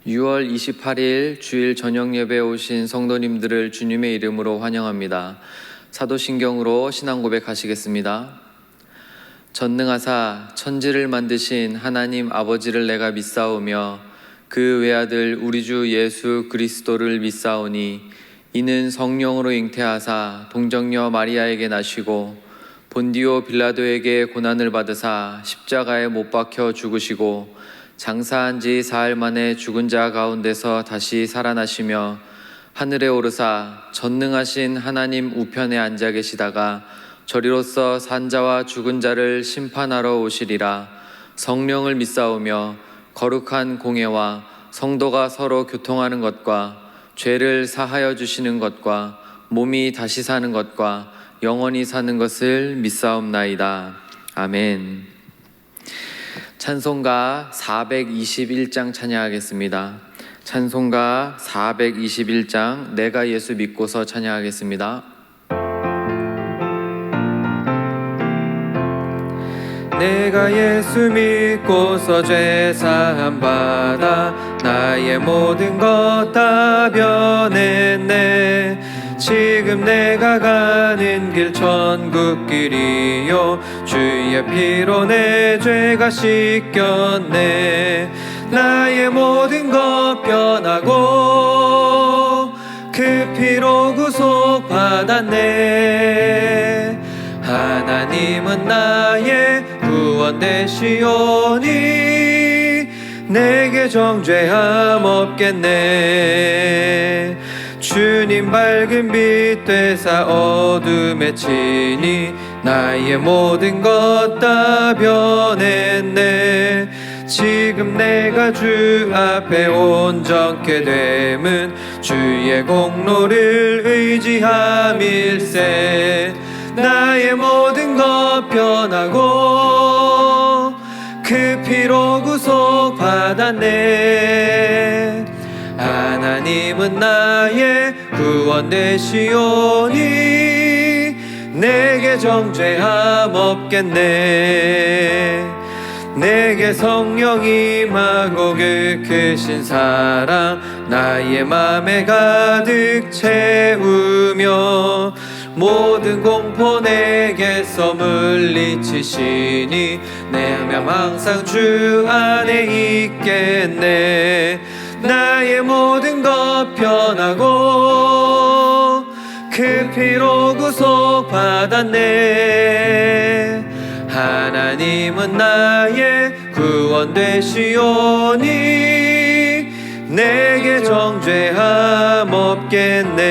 6월 28일 주일 저녁 예배에 오신 성도님들을 주님의 이름으로 환영합니다. 사도신경으로 신앙 고백하시겠습니다. 전능하사 천지를 만드신 하나님 아버지를 내가 믿사오며 그 외아들 우리 주 예수 그리스도를 믿사오니 이는 성령으로 잉태하사 동정녀 마리아에게 나시고 본디오 빌라도에게 고난을 받으사 십자가에 못 박혀 죽으시고 장사한 지 사흘 만에 죽은 자 가운데서 다시 살아나시며 하늘에 오르사 전능하신 하나님 우편에 앉아 계시다가 저리로서 산자와 죽은 자를 심판하러 오시리라. 성령을 믿사오며 거룩한 공예와 성도가 서로 교통하는 것과 죄를 사하여 주시는 것과 몸이 다시 사는 것과 영원히 사는 것을 믿사옵나이다. 아멘. 찬송가 421장 찬양하겠습니다. 찬송가 421장 내가 예수 믿고서 찬양하겠습니다. 내가 예수 믿고서 죄 사함 받아 나의 모든 것 다 변했네. 지금 내가 가는 길 천국 길이요 주의 피로 내 죄가 씻겼네. 나의 모든 것 변하고 그 피로 구속 받았네. 하나님은 나의 구원 되시오니 내게 정죄함 없겠네. 주님 밝은 빛 되사 어둠에 치니 나의 모든 것 다 변했네. 지금 내가 주 앞에 온전케 됨은 주의 공로를 의지함일세. 나의 모든 것 변하고 그 피로 구속 받았네. 하나님은 나의 구원 되시오니 내게 정죄함 없겠네. 내게 성령 임하고 그 크신 사랑 나의 맘에 가득 채우며 모든 공포 내게서 물리치시니 내 맘 항상 주 안에 있겠네. 나의 모든 것 변하고 그 피로 구속 받았네. 하나님은 나의 구원 되시오니 내게 정죄함 없겠네.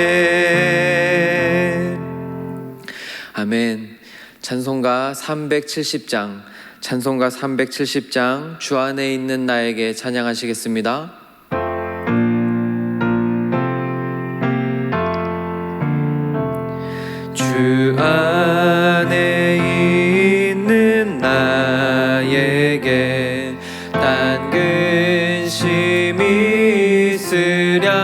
아멘. 찬송가 370장 찬송가 370장 주 안에 있는 나에게 찬양하시겠습니다. 주 안에 있는 나에게 딴 근심이 있으랴.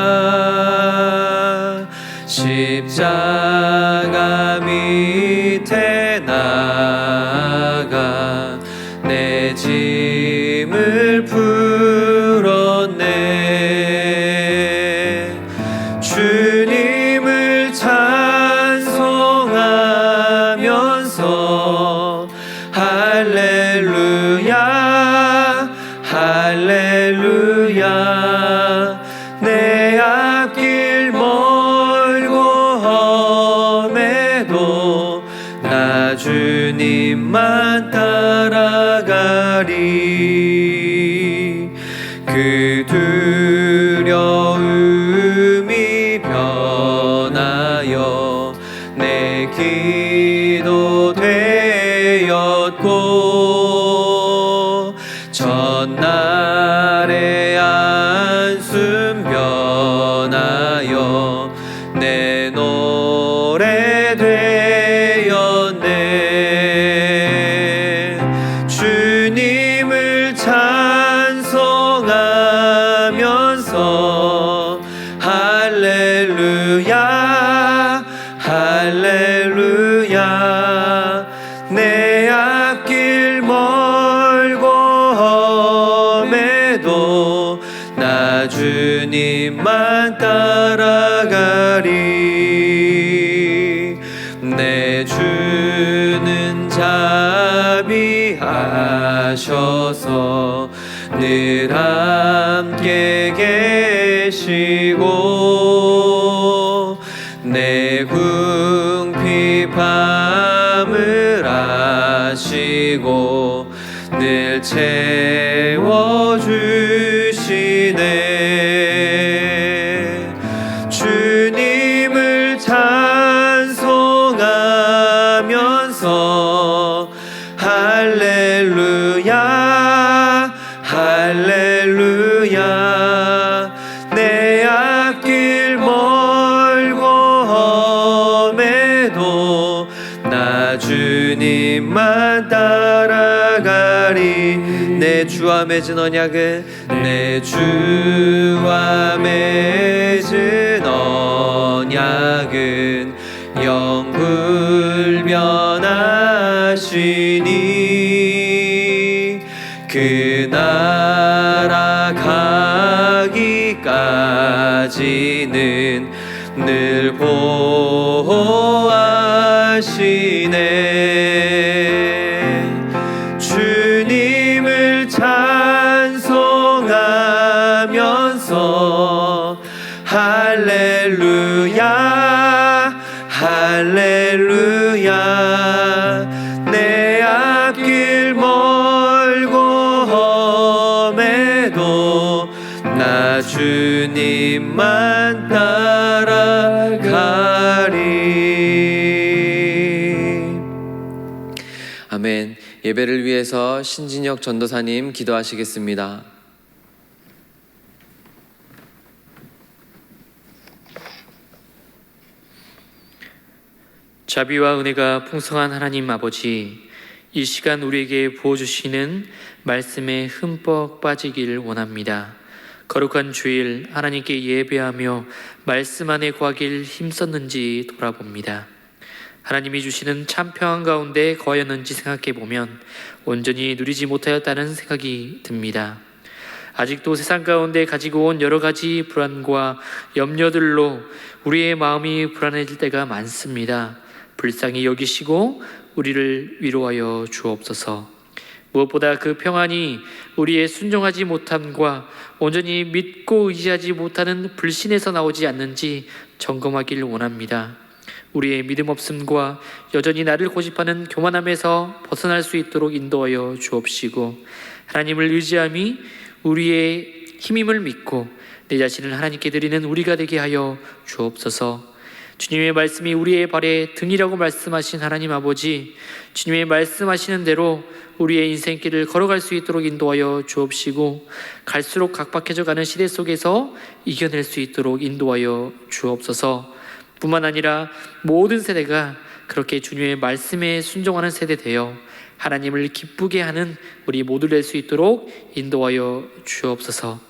십자가 밑에 나가 내 짐을 풀었네. 주님을 찬송하면서 할렐루야 할렐루야. 내 앞길 멀고 험해도 나 주님만 따라가리. 그 두려움이 변하여 내 기도 되었고 전날의 안숨 변하여 내 노래 되었네. 주님을 찬송하면서 할렐루야 할렐루야. 내 앞길 멀고 험해도 나 주 주님만 따라가리. 내 주는 자비하셔서 늘 함께 계시고 내 궁핍함을 아시고 늘 채워주시네. 주님을 찬송하면서 할렐루야 할렐루야. 내 앞길 멀고 험해도 나 주님만 따라가리. 내 주와 맺은 언약은 내 주와 맺은 언약은 영불변하시니 그 나라 가기까지는 늘 보호하시네. 주님을 찬송하면서 할렐루야 할렐루야. 내 앞길 멀고 험해도 나 주님만 따라가리. 아멘. 예배를 위해서 신진혁 전도사님 기도하시겠습니다. 자비와 은혜가 풍성한 하나님 아버지, 이 시간 우리에게 부어주시는 말씀에 흠뻑 빠지기를 원합니다. 거룩한 주일 하나님께 예배하며 말씀 안에 거하길 힘썼는지 돌아봅니다. 하나님이 주시는 참 평안 가운데 거하였는지 생각해보면 온전히 누리지 못하였다는 생각이 듭니다. 아직도 세상 가운데 가지고 온 여러 가지 불안과 염려들로 우리의 마음이 불안해질 때가 많습니다. 불쌍히 여기시고 우리를 위로하여 주옵소서. 무엇보다 그 평안이 우리의 순종하지 못함과 온전히 믿고 의지하지 못하는 불신에서 나오지 않는지 점검하기를 원합니다. 우리의 믿음 없음과 여전히 나를 고집하는 교만함에서 벗어날 수 있도록 인도하여 주옵시고, 하나님을 의지함이 우리의 힘임을 믿고 내 자신을 하나님께 드리는 우리가 되게 하여 주옵소서. 주님의 말씀이 우리의 발의 등이라고 말씀하신 하나님 아버지, 주님의 말씀하시는 대로 우리의 인생길을 걸어갈 수 있도록 인도하여 주옵시고, 갈수록 각박해져 가는 시대 속에서 이겨낼 수 있도록 인도하여 주옵소서. 뿐만 아니라 모든 세대가 그렇게 주님의 말씀에 순종하는 세대 되어 하나님을 기쁘게 하는 우리 모두 될 수 있도록 인도하여 주옵소서.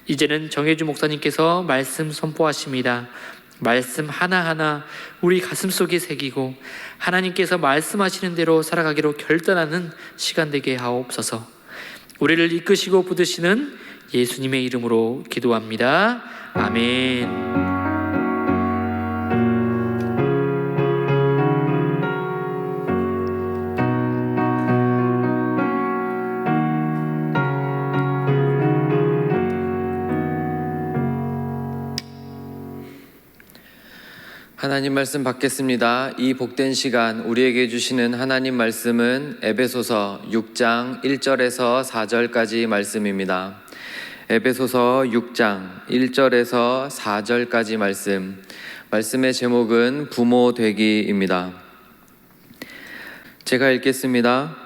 이제는 정혜주 목사님께서 말씀 선포하십니다. 말씀 하나하나 우리 가슴속에 새기고 하나님께서 말씀하시는 대로 살아가기로 결단하는 시간 되게 하옵소서. 우리를 이끄시고 붙드시는 예수님의 이름으로 기도합니다. 아멘. 하나님 말씀 받겠습니다. 이 복된 시간 우리에게 주시는 하나님 말씀은 에베소서 6장 1절에서 4절까지 말씀입니다. 에베소서 6장 1절에서 4절까지 말씀의 제목은 부모 되기입니다. 제가 읽겠습니다.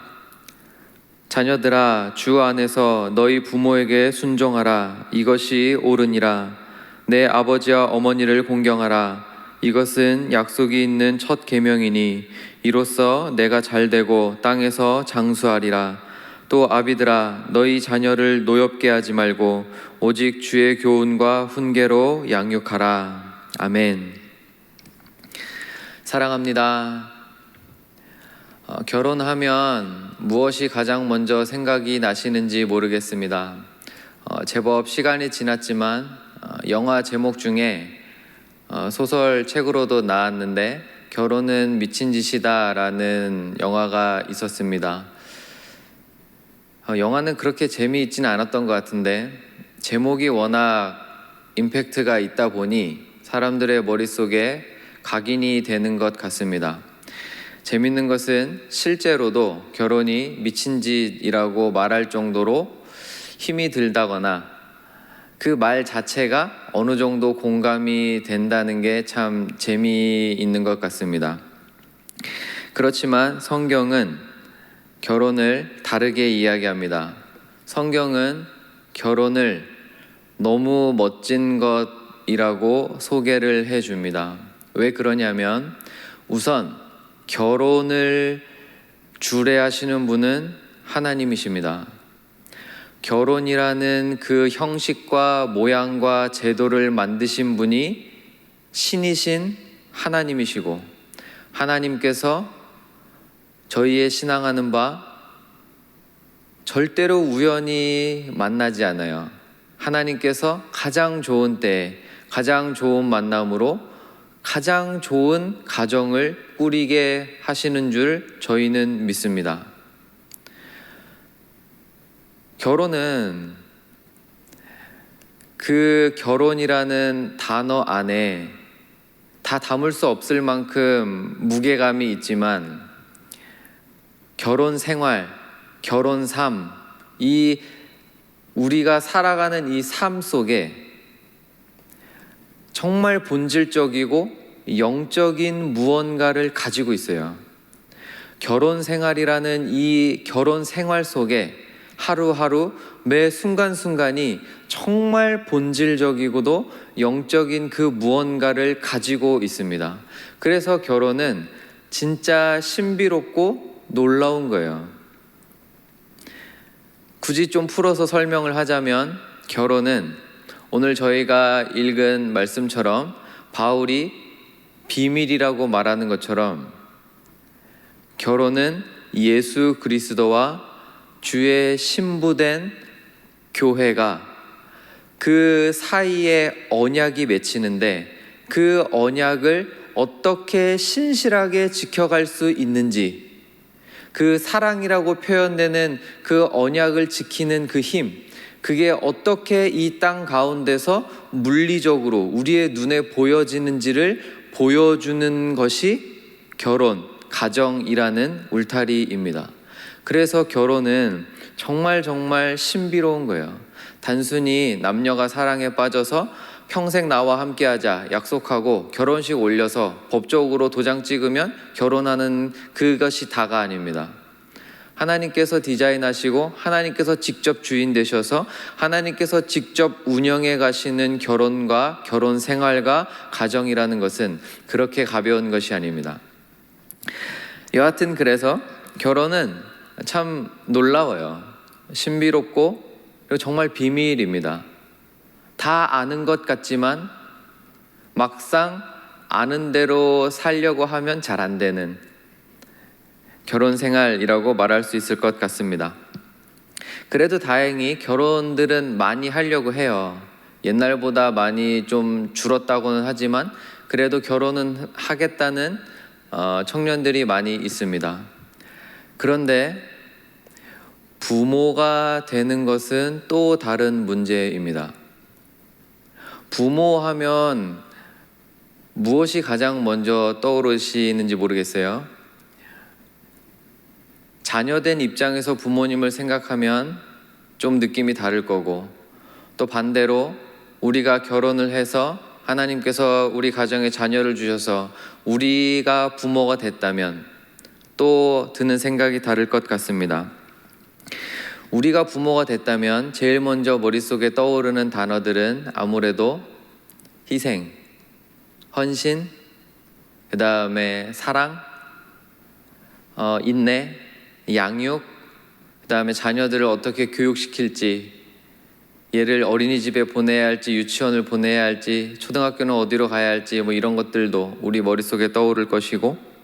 자녀들아, 주 안에서 너희 부모에게 순종하라. 이것이 옳으니라. 내 아버지와 어머니를 공경하라. 이것은 약속이 있는 첫 계명이니 이로써 내가 잘되고 땅에서 장수하리라. 또 아비들아, 너희 자녀를 노엽게 하지 말고 오직 주의 교훈과 훈계로 양육하라. 아멘. 사랑합니다. 결혼하면 무엇이 가장 먼저 생각이 나시는지 모르겠습니다. 제법 시간이 지났지만 영화 제목 중에 소설책으로도 나왔는데 결혼은 미친 짓이다라는 영화가 있었습니다. 영화는 그렇게 재미있지는 않았던 것 같은데 제목이 워낙 임팩트가 있다 보니 사람들의 머릿속에 각인이 되는 것 같습니다. 재밌는 것은 실제로도 결혼이 미친 짓이라고 말할 정도로 힘이 들다거나 그 말 자체가 어느 정도 공감이 된다는 게 참 재미있는 것 같습니다. 그렇지만 성경은 결혼을 다르게 이야기합니다. 성경은 결혼을 너무 멋진 것이라고 소개를 해줍니다. 왜 그러냐면 우선 결혼을 주례하시는 분은 하나님이십니다. 결혼이라는 그 형식과 모양과 제도를 만드신 분이 신이신 하나님이시고 하나님께서 저희의 신앙하는 바 절대로 우연히 만나지 않아요. 하나님께서 가장 좋은 때에 가장 좋은 만남으로 가장 좋은 가정을 꾸리게 하시는 줄 저희는 믿습니다. 결혼은 그 결혼이라는 단어 안에 다 담을 수 없을 만큼 무게감이 있지만 결혼 생활, 결혼 삶, 이 우리가 살아가는 이 삶 속에 정말 본질적이고 영적인 무언가를 가지고 있어요. 결혼 생활이라는 이 결혼 생활 속에 하루하루 매 순간순간이 정말 본질적이고도 영적인 그 무언가를 가지고 있습니다. 그래서 결혼은 진짜 신비롭고 놀라운 거예요. 굳이 좀 풀어서 설명을 하자면 결혼은 오늘 저희가 읽은 말씀처럼 바울이 비밀이라고 말하는 것처럼 결혼은 예수 그리스도와 주의 신부된 교회가 그 사이에 언약이 맺히는데 그 언약을 어떻게 신실하게 지켜갈 수 있는지 그 사랑이라고 표현되는 그 언약을 지키는 그 힘, 그게 어떻게 이 땅 가운데서 물리적으로 우리의 눈에 보여지는지를 보여주는 것이 결혼, 가정이라는 울타리입니다. 그래서 결혼은 정말 신비로운 거예요. 단순히 남녀가 사랑에 빠져서 평생 나와 함께하자 약속하고 결혼식 올려서 법적으로 도장 찍으면 결혼하는 그것이 다가 아닙니다. 하나님께서 디자인하시고 하나님께서 직접 주인 되셔서 하나님께서 직접 운영해 가시는 결혼과 결혼 생활과 가정이라는 것은 그렇게 가벼운 것이 아닙니다. 여하튼 그래서 결혼은 참 놀라워요. 신비롭고 그리고 정말 비밀입니다. 다 아는 것 같지만 막상 아는 대로 살려고 하면 잘 안 되는 결혼 생활이라고 말할 수 있을 것 같습니다. 그래도 다행히 결혼들은 많이 하려고 해요. 옛날보다 많이 좀 줄었다고는 하지만 그래도 결혼은 하겠다는 청년들이 많이 있습니다. 그런데 부모가 되는 것은 또 다른 문제입니다. 부모하면 무엇이 가장 먼저 떠오르시는지 모르겠어요. 자녀된 입장에서 부모님을 생각하면 좀 느낌이 다를 거고 또 반대로 우리가 결혼을 해서 하나님께서 우리 가정에 자녀를 주셔서 우리가 부모가 됐다면 또 드는 생각이 다를 것 같습니다. 우리가 부모가 됐다면 제일 먼저 머릿속에 떠오르는 단어들은 아무래도 희생, 헌신, 그 다음에 사랑, 인내, 양육, 그 다음에 자녀들을 어떻게 교육시킬지, 얘를 어린이집에 보내야 할지, 유치원을 보내야 할지, 초등학교는 어디로 가야 할지 뭐 이런 것들도 우리 머릿속에 떠오를 것이고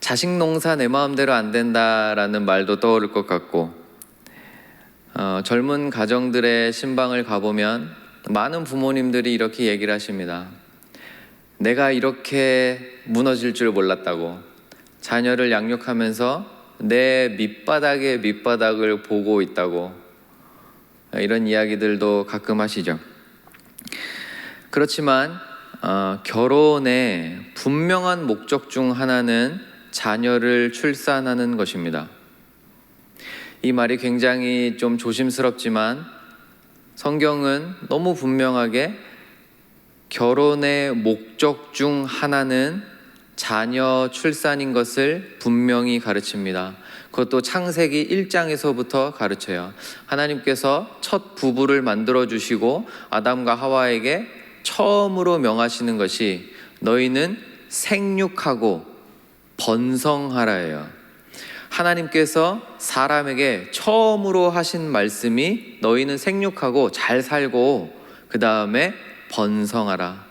자식 농사 내 마음대로 안 된다라는 말도 떠오를 것 같고 젊은 가정들의 신방을 가보면 많은 부모님들이 이렇게 얘기를 하십니다. 내가 이렇게 무너질 줄 몰랐다고. 자녀를 양육하면서 내 밑바닥의 밑바닥을 보고 있다고. 이런 이야기들도 가끔 하시죠. 그렇지만 결혼의 분명한 목적 중 하나는 자녀를 출산하는 것입니다. 이 말이 굉장히 좀 조심스럽지만 성경은 너무 분명하게 결혼의 목적 중 하나는 자녀 출산인 것을 분명히 가르칩니다. 그것도 창세기 1장에서부터 가르쳐요. 하나님께서 첫 부부를 만들어 주시고 아담과 하와에게 처음으로 명하시는 것이 너희는 생육하고 번성하라예요. 하나님께서 사람에게 처음으로 하신 말씀이 너희는 생육하고 잘 살고 그 다음에 번성하라.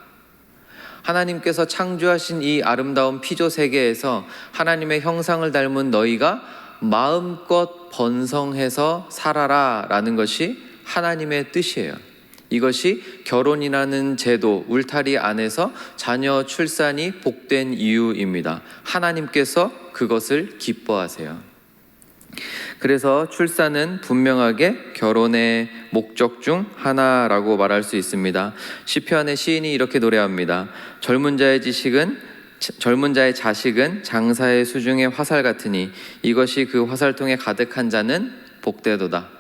하나님께서 창조하신 이 아름다운 피조 세계에서 하나님의 형상을 닮은 너희가 마음껏 번성해서 살아라 라는 것이 하나님의 뜻이에요. 이것이 결혼이라는 제도, 울타리 안에서 자녀 출산이 복된 이유입니다. 하나님께서 그것을 기뻐하세요. 그래서 출산은 분명하게 결혼의 목적 중 하나라고 말할 수 있습니다. 시편의 시인이 이렇게 노래합니다. 젊은 자의 자식은 장사의 수중의 화살 같으니 이것이 그 화살통에 가득한 자는 복되도다.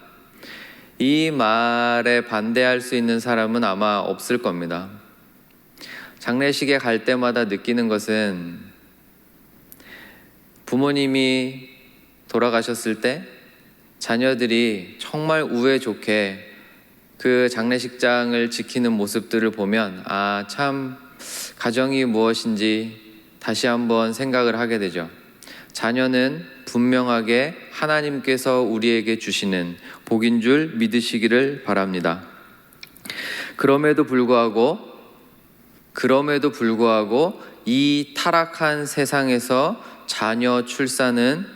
이 말에 반대할 수 있는 사람은 아마 없을 겁니다. 장례식에 갈 때마다 느끼는 것은 부모님이 돌아가셨을 때 자녀들이 정말 우애 좋게 그 장례식장을 지키는 모습들을 보면 참 가정이 무엇인지 다시 한번 생각을 하게 되죠. 자녀는 분명하게 하나님께서 우리에게 주시는 복인 줄 믿으시기를 바랍니다. 그럼에도 불구하고 이 타락한 세상에서 자녀 출산은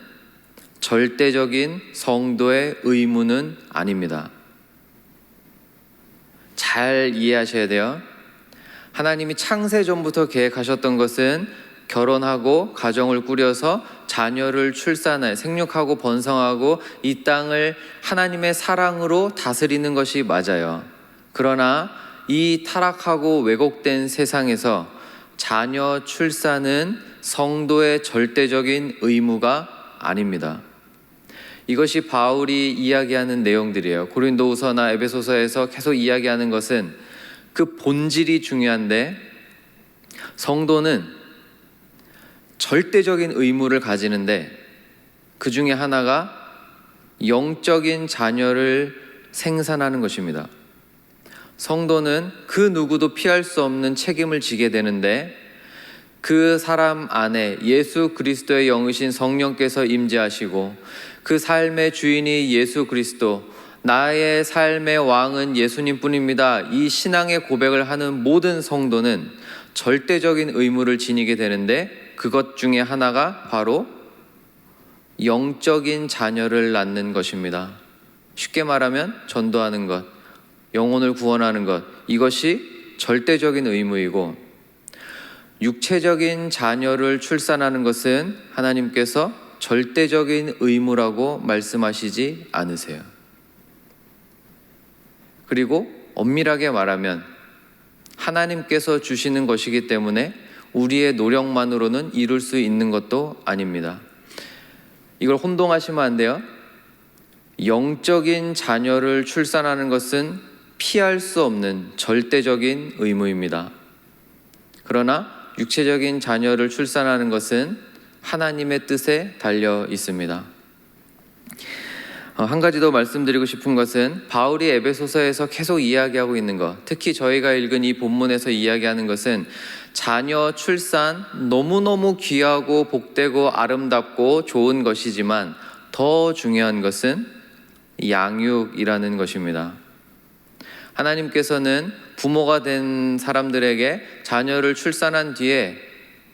절대적인 성도의 의무는 아닙니다. 잘 이해하셔야 돼요. 하나님이 창세 전부터 계획하셨던 것은 결혼하고 가정을 꾸려서 자녀를 출산해 생육하고 번성하고 이 땅을 하나님의 사랑으로 다스리는 것이 맞아요. 그러나 이 타락하고 왜곡된 세상에서 자녀 출산은 성도의 절대적인 의무가 아닙니다. 이것이 바울이 이야기하는 내용들이에요. 고린도후서나 에베소서에서 계속 이야기하는 것은 그 본질이 중요한데 성도는 절대적인 의무를 가지는데 그 중에 하나가 영적인 자녀를 생산하는 것입니다. 성도는 그 누구도 피할 수 없는 책임을 지게 되는데 그 사람 안에 예수 그리스도의 영이신 성령께서 임재하시고 그 삶의 주인이 예수 그리스도, 나의 삶의 왕은 예수님 뿐입니다. 이 신앙의 고백을 하는 모든 성도는 절대적인 의무를 지니게 되는데 그것 중에 하나가 바로 영적인 자녀를 낳는 것입니다. 쉽게 말하면 전도하는 것, 영혼을 구원하는 것, 이것이 절대적인 의무이고 육체적인 자녀를 출산하는 것은 하나님께서 절대적인 의무라고 말씀하시지 않으세요. 그리고 엄밀하게 말하면 하나님께서 주시는 것이기 때문에 우리의 노력만으로는 이룰 수 있는 것도 아닙니다. 이걸 혼동하시면 안 돼요. 영적인 자녀를 출산하는 것은 피할 수 없는 절대적인 의무입니다. 그러나 육체적인 자녀를 출산하는 것은 하나님의 뜻에 달려 있습니다. 한 가지 더 말씀드리고 싶은 것은 바울이 에베소서에서 계속 이야기하고 있는 것, 특히 저희가 읽은 이 본문에서 이야기하는 것은 자녀 출산 너무너무 귀하고 복되고 아름답고 좋은 것이지만 더 중요한 것은 양육이라는 것입니다. 하나님께서는 부모가 된 사람들에게 자녀를 출산한 뒤에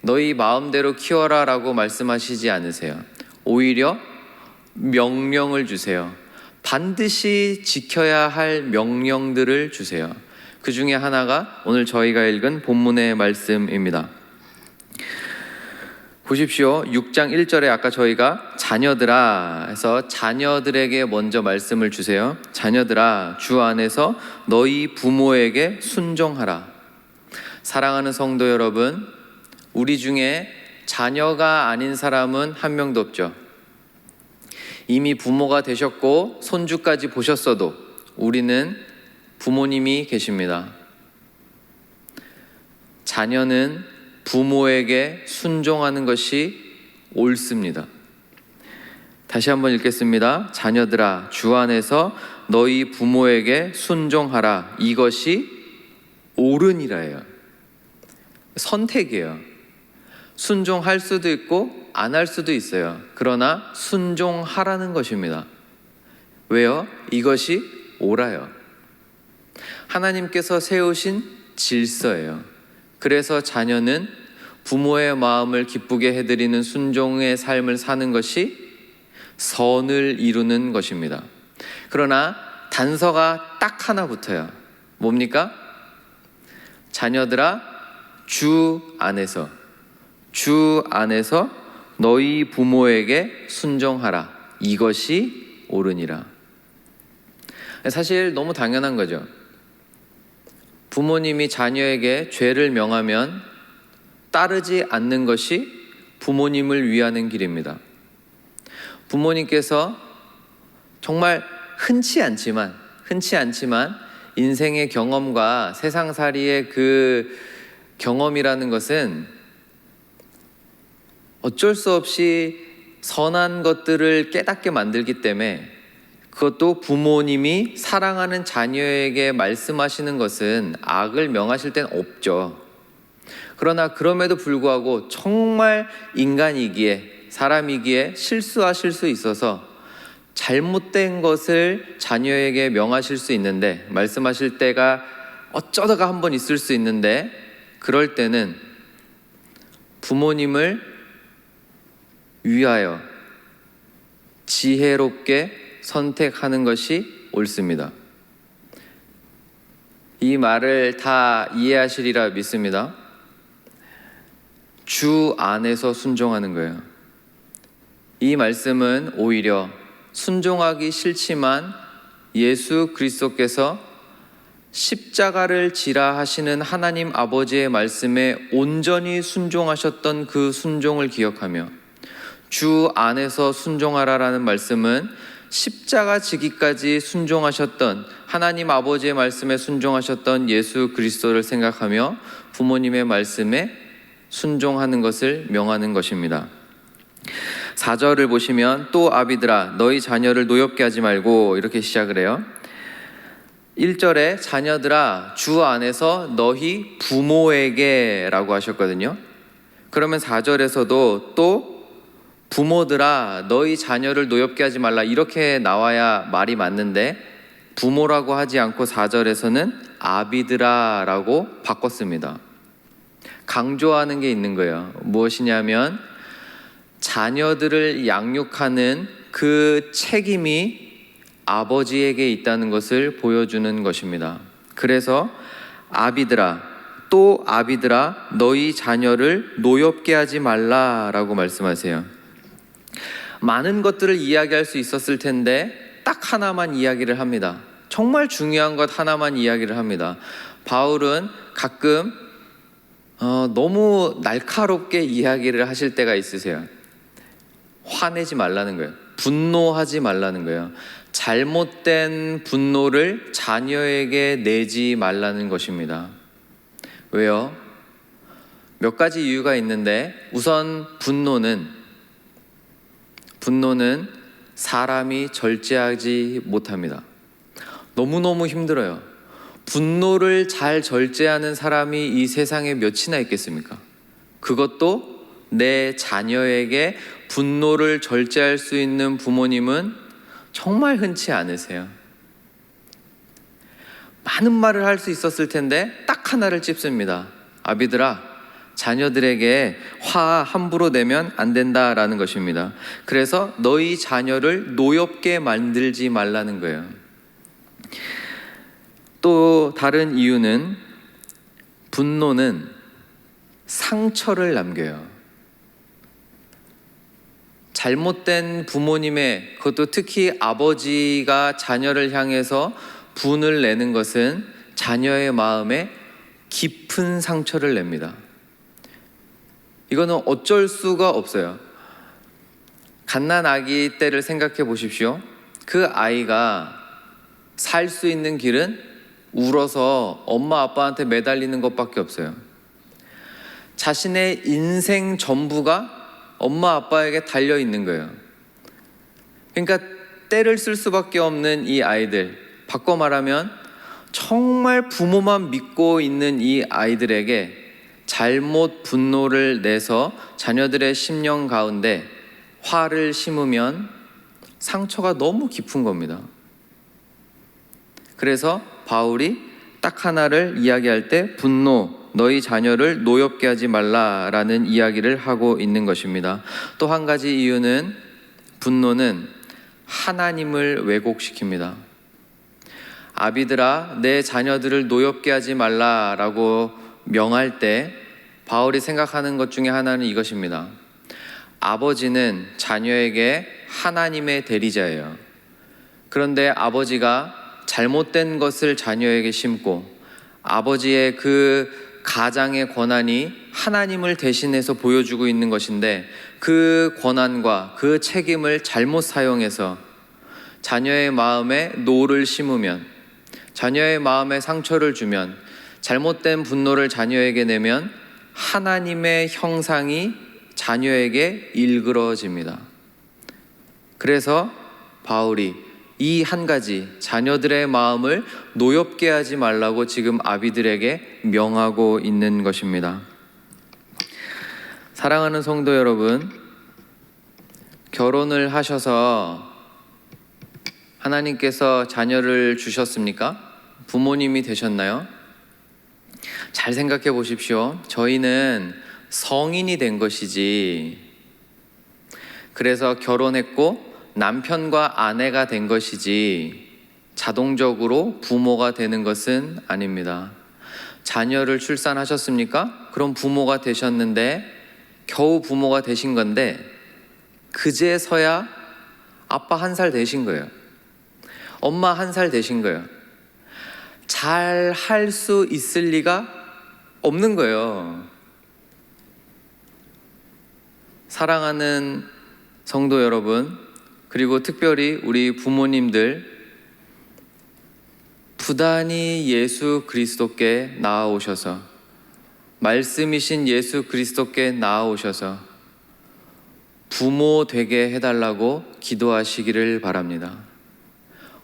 너희 마음대로 키워라 라고 말씀하시지 않으세요. 오히려 명령을 주세요. 반드시 지켜야 할 명령들을 주세요. 그 중에 하나가 오늘 저희가 읽은 본문의 말씀입니다. 보십시오. 6장 1절에 아까 저희가 자녀들아 해서 자녀들에게 먼저 말씀을 주세요. 자녀들아, 주 안에서 너희 부모에게 순종하라. 사랑하는 성도 여러분, 우리 중에 자녀가 아닌 사람은 한 명도 없죠. 이미 부모가 되셨고 손주까지 보셨어도 우리는 부모님이 계십니다. 자녀는 부모에게 순종하는 것이 옳습니다. 다시 한번 읽겠습니다. 자녀들아, 주 안에서 너희 부모에게 순종하라. 이것이 옳으니라예요. 선택이에요. 순종할 수도 있고 안 할 수도 있어요. 그러나 순종하라는 것입니다. 왜요? 이것이 옳아요. 하나님께서 세우신 질서예요. 그래서 자녀는 부모의 마음을 기쁘게 해드리는 순종의 삶을 사는 것이 선을 이루는 것입니다. 그러나 단서가 딱 하나 붙어요. 뭡니까? 자녀들아, 주 안에서 너희 부모에게 순종하라. 이것이 옳으니라. 사실 너무 당연한 거죠. 부모님이 자녀에게 죄를 명하면 따르지 않는 것이 부모님을 위하는 길입니다. 부모님께서 정말 흔치 않지만 인생의 경험과 세상살이의 그 경험이라는 것은 어쩔 수 없이 선한 것들을 깨닫게 만들기 때문에, 그것도 부모님이 사랑하는 자녀에게 말씀하시는 것은 악을 명하실 땐 없죠. 그러나 그럼에도 불구하고 정말 인간이기에, 사람이기에 실수하실 수 있어서 잘못된 것을 자녀에게 명하실 수 있는데, 말씀하실 때가 어쩌다가 한 번 있을 수 있는데, 그럴 때는 부모님을 위하여 지혜롭게 선택하는 것이 옳습니다. 이 말을 다 이해하시리라 믿습니다. 주 안에서 순종하는 거예요. 이 말씀은 오히려 순종하기 싫지만 예수 그리스도께서 십자가를 지라 하시는 하나님 아버지의 말씀에 온전히 순종하셨던 그 순종을 기억하며, 주 안에서 순종하라라는 말씀은 십자가 지기까지 순종하셨던 하나님 아버지의 말씀에 순종하셨던 예수 그리스도를 생각하며 부모님의 말씀에 순종하는 것을 명하는 것입니다. 4절을 보시면 또 아비들아, 너희 자녀를 노엽게 하지 말고 이렇게 시작을 해요. 1절에 자녀들아, 주 안에서 너희 부모에게 라고 하셨거든요. 그러면 4절에서도 또 부모들아, 너희 자녀를 노엽게 하지 말라, 이렇게 나와야 말이 맞는데 부모라고 하지 않고 4절에서는 아비들아 라고 바꿨습니다. 강조하는 게 있는 거예요. 무엇이냐면 자녀들을 양육하는 그 책임이 아버지에게 있다는 것을 보여주는 것입니다. 그래서 아비들아, 또 아비들아, 너희 자녀를 노엽게 하지 말라라고 말씀하세요. 많은 것들을 이야기할 수 있었을 텐데 딱 하나만 이야기를 합니다. 정말 중요한 것 하나만 이야기를 합니다. 바울은 가끔 너무 날카롭게 이야기를 하실 때가 있으세요. 화내지 말라는 거예요. 분노하지 말라는 거예요. 잘못된 분노를 자녀에게 내지 말라는 것입니다. 왜요? 몇 가지 이유가 있는데, 우선 분노는 사람이 절제하지 못합니다. 너무너무 힘들어요. 분노를 잘 절제하는 사람이 이 세상에 몇이나 있겠습니까? 그것도 내 자녀에게 분노를 절제할 수 있는 부모님은 정말 흔치 않으세요. 많은 말을 할 수 있었을 텐데 딱 하나를 찝습니다. 아비들아, 자녀들에게 화 함부로 내면 안 된다라는 것입니다. 그래서 너희 자녀를 노엽게 만들지 말라는 거예요. 또 다른 이유는 분노는 상처를 남겨요. 잘못된 부모님의, 그것도 특히 아버지가 자녀를 향해서 분을 내는 것은 자녀의 마음에 깊은 상처를 냅니다. 이거는 어쩔 수가 없어요. 갓난 아기 때를 생각해 보십시오. 그 아이가 살 수 있는 길은 울어서 엄마 아빠한테 매달리는 것밖에 없어요. 자신의 인생 전부가 엄마 아빠에게 달려 있는 거예요. 그러니까 떼를 쓸 수밖에 없는 이 아이들, 바꿔 말하면 정말 부모만 믿고 있는 이 아이들에게 잘못 분노를 내서 자녀들의 심령 가운데 화를 심으면 상처가 너무 깊은 겁니다. 그래서 바울이 딱 하나를 이야기할 때 분노, 너희 자녀를 노엽게 하지 말라라는 이야기를 하고 있는 것입니다. 또 한 가지 이유는 분노는 하나님을 왜곡시킵니다. 아비들아, 내 자녀들을 노엽게 하지 말라라고 명할 때 바울이 생각하는 것 중에 하나는 이것입니다. 아버지는 자녀에게 하나님의 대리자예요. 그런데 아버지가 잘못된 것을 자녀에게 심고 아버지의 그 가장의 권한이 하나님을 대신해서 보여주고 있는 것인데, 그 권한과 그 책임을 잘못 사용해서 자녀의 마음에 노를 심으면, 자녀의 마음에 상처를 주면, 잘못된 분노를 자녀에게 내면 하나님의 형상이 자녀에게 일그러집니다. 그래서 바울이 이 한 가지, 자녀들의 마음을 노엽게 하지 말라고 지금 아비들에게 명하고 있는 것입니다. 사랑하는 성도 여러분, 결혼을 하셔서 하나님께서 자녀를 주셨습니까? 부모님이 되셨나요? 잘 생각해 보십시오. 저희는 성인이 된 것이지, 그래서 결혼했고 남편과 아내가 된 것이지 자동적으로 부모가 되는 것은 아닙니다. 자녀를 출산하셨습니까? 그럼 부모가 되셨는데, 겨우 부모가 되신 건데 그제서야 아빠 1살 되신 거예요. 엄마 1살 되신 거예요. 잘 할 수 있을 리가 없는 거예요. 사랑하는 성도 여러분, 그리고 특별히 우리 부모님들, 부단히 예수 그리스도께 나아오셔서, 말씀이신 예수 그리스도께 나아오셔서 부모 되게 해달라고 기도하시기를 바랍니다.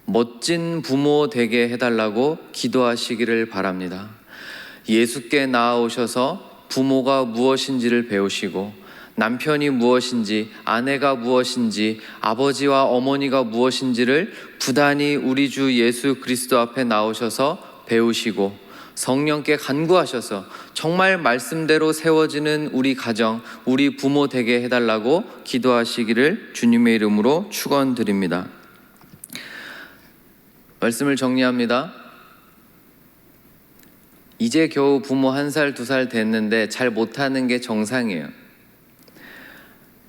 멋진 부모 되게 해달라고 기도하시기를 바랍니다. 예수께 나아오셔서 부모가 무엇인지를 배우시고, 남편이 무엇인지, 아내가 무엇인지, 아버지와 어머니가 무엇인지를 부단히 우리 주 예수 그리스도 앞에 나오셔서 배우시고, 성령께 간구하셔서 정말 말씀대로 세워지는 우리 가정, 우리 부모 되게 해달라고 기도하시기를 주님의 이름으로 축원드립니다. 말씀을 정리합니다. 이제 겨우 부모 1살, 2살 됐는데 잘 못하는 게 정상이에요.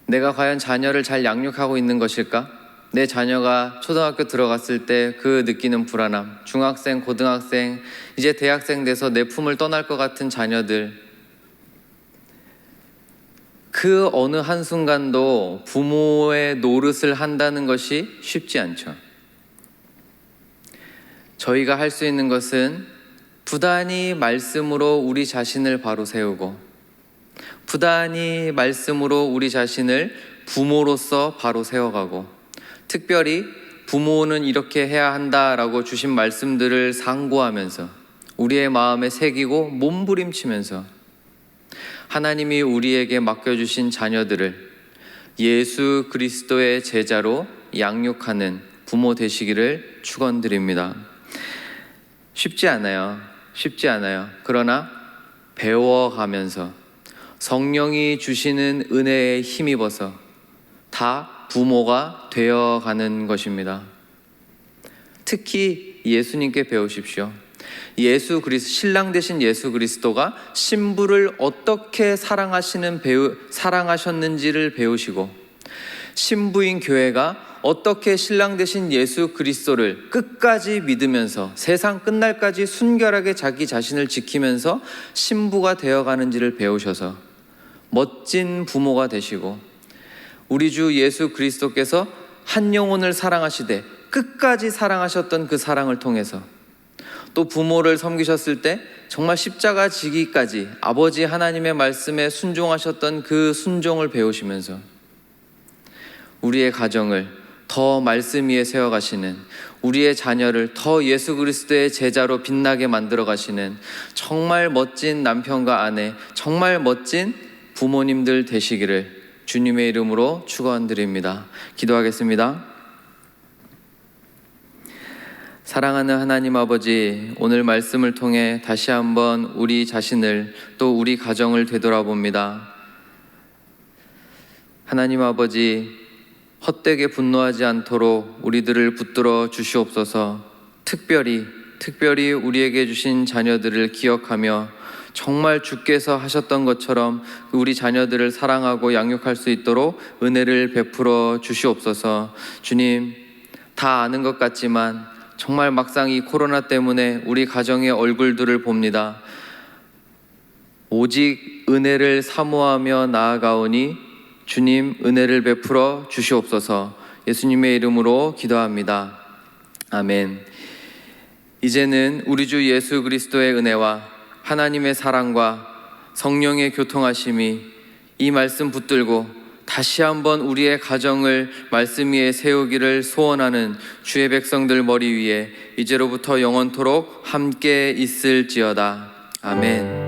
내가 과연 자녀를 잘 양육하고 있는 것일까? 내 자녀가 초등학교 들어갔을 때 그 느끼는 불안함, 중학생, 고등학생, 이제 대학생 돼서 내 품을 떠날 것 같은 자녀들, 그 어느 한순간도 부모의 노릇을 한다는 것이 쉽지 않죠. 저희가 할 수 있는 것은 부단히 말씀으로 우리 자신을 바로 세우고, 부단히 말씀으로 우리 자신을 부모로서 바로 세워가고, 특별히 부모는 이렇게 해야 한다라고 주신 말씀들을 상고하면서 우리의 마음에 새기고 몸부림치면서 하나님이 우리에게 맡겨주신 자녀들을 예수 그리스도의 제자로 양육하는 부모 되시기를 축원드립니다. 쉽지 않아요. 그러나 배워가면서 성령이 주시는 은혜에 힘입어서 다 부모가 되어가는 것입니다. 특히 예수님께 배우십시오. 신랑 되신 예수 그리스도가 신부를 어떻게 사랑하셨는지를 배우시고, 신부인 교회가 어떻게 신랑 되신 예수 그리스도를 끝까지 믿으면서 세상 끝날까지 순결하게 자기 자신을 지키면서 신부가 되어가는지를 배우셔서 멋진 부모가 되시고, 우리 주 예수 그리스도께서 한 영혼을 사랑하시되 끝까지 사랑하셨던 그 사랑을 통해서, 또 부모를 섬기셨을 때 정말 십자가 지기까지 아버지 하나님의 말씀에 순종하셨던 그 순종을 배우시면서 우리의 가정을 더 말씀 위에 세워가시는, 우리의 자녀를 더 예수 그리스도의 제자로 빛나게 만들어 가시는 정말 멋진 남편과 아내, 정말 멋진 부모님들 되시기를 주님의 이름으로 축원드립니다. 기도하겠습니다. 사랑하는 하나님 아버지, 오늘 말씀을 통해 다시 한번 우리 자신을 또 우리 가정을 되돌아봅니다. 하나님 아버지, 헛되게 분노하지 않도록 우리들을 붙들어 주시옵소서. 특별히 우리에게 주신 자녀들을 기억하며 정말 주께서 하셨던 것처럼 우리 자녀들을 사랑하고 양육할 수 있도록 은혜를 베풀어 주시옵소서. 주님, 다 아는 것 같지만 정말 막상 이 코로나 때문에 우리 가정의 얼굴들을 봅니다. 오직 은혜를 사모하며 나아가오니 주님 은혜를 베풀어 주시옵소서. 예수님의 이름으로 기도합니다. 아멘. 이제는 우리 주 예수 그리스도의 은혜와 하나님의 사랑과 성령의 교통하심이 이 말씀 붙들고 다시 한번 우리의 가정을 말씀 위에 세우기를 소원하는 주의 백성들 머리 위에 이제로부터 영원토록 함께 있을지어다. 아멘.